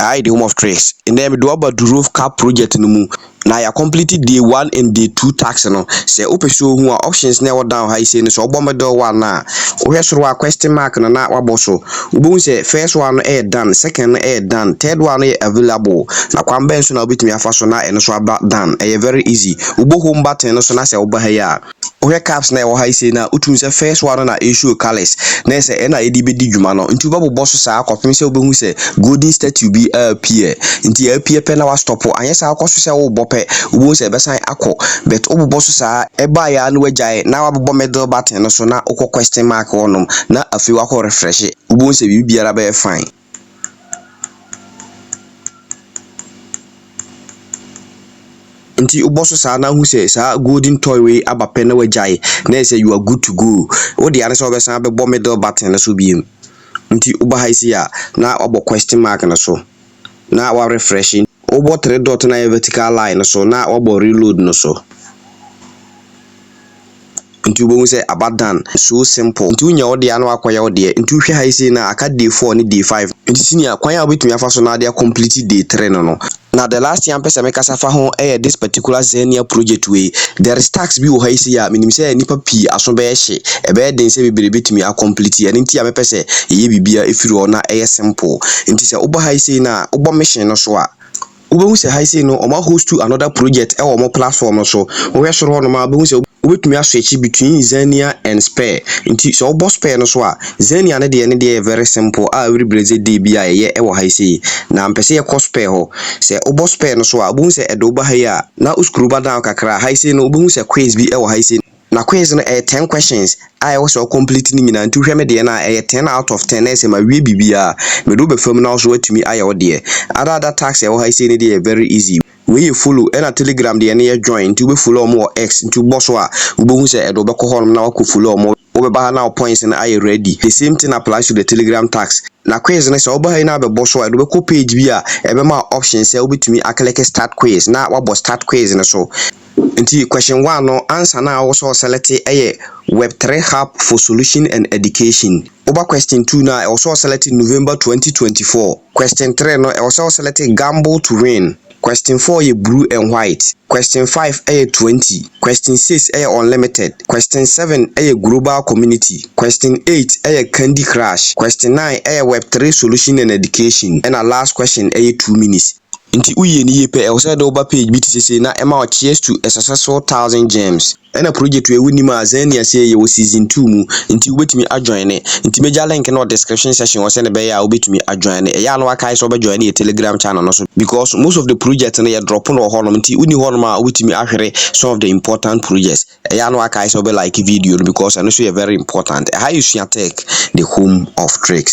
I the home of tricks. And then we do about DurovCaps project no mu. Now you completed day 1 and day 2 tax no. Say open so who are options now down high say so bomb do one na. We have question mark no na waboso. Ubun say first one done, second done, third one available. Na kwamben so na obitimi afa so na eno so aba done. Very easy. Ubo home button no so na say oba ya. DurovCaps na wo high say na utum say first one na issue colors. Na say na edi bedi dwuma no. Nti uba boss sa akopim say obehu say golden statue be appear. Nti appear pe na wa stop anya sa akoso say wo bope ubo say besan akọ but obo so sa eba ya na wagyae na wabbo middle button no so na okọ question mark wonom na afi wakọ refresh ubo say bibiara be fine. Nti uboso sa na hu say sa golden toy we abape na wagyae na say you are good to go. O de ane say obesan be bo middle button na so biem. Nti uba haisi ya na obo question mark na so na wa refreshing obo 3 dot na vertical line so na obo reload no so. Nti ubo say abadan so simple. Nti unya ode anu akoya ode nti uhwe haisi na aka day 4 ni day 5. Nti senior kwan ya obetumi afa so na dey complete day 3 no. Now the last time person make asafa ho this particular Xenea project way there is tax bi wo haisi ya minim say nipa pi aso be hye e be den say bibire betumi a complete ya nti ya me pese ye bibia efiri o na simple. Nti say obo haisi na obo mission no so a ubehu say haisi no o ma host to another project e wo mo platform no so wo hwe soro no ma behu say ubetumi switch between Xenea and Spur. Nti so obo Spur no so a Xenea ne de very simple every blaze dey bia ye e wo haisi na mpese ye cost Spur ho say obo Spur no so a ubehu say edo ba ha ya na uskuru ba down kakra haisi no ubehu say quiz bi e wo haisi na quiz no 10 questions I also complete ni nyina nti hwe me de na 10 out of 10 na say ma wie bibia me do be fam na so atumi ayo de other tax e wo haisi ni de very easy. We follow and a Telegram the near join to be follow more X into Boswa. Ubu say Edo Beko Horn now could follow more over now points and I ready. The same thing applies to the Telegram tax. Na quiz na so oba na be Boswa Edo Beko page bia ebema options say obi to me akeleke start quiz na wabo start quiz na so. Until question 1 no answer na also select Web3 hub for solution and education. Over question 2 now also select November 2024. Question 3 no also select gamble to win. Question 4 is blue and white. Question 5 is 20. Question 6 is unlimited. Question 7 is global community. Question 8 is Candy Crush. Question 9 is Web3 solution and education. And our last question is 2 minutes. Nti uye ni yepe e say do ba page bi tise na e ma cheers to a successful 1000 gems. And a project we wuni ma Xenea say ye season 2 mu nti ubetumi ajoin ne nti meja link no description section wo say ne be ya ubetumi ajoin ne e ya no akai so be join ne Telegram channel no so because most of the projects na ye drop no ho no nti uni ho no ma ubetumi ahwere some of the important projects e ya no akai so be like video because I know so very important how you share tech the home of tricks.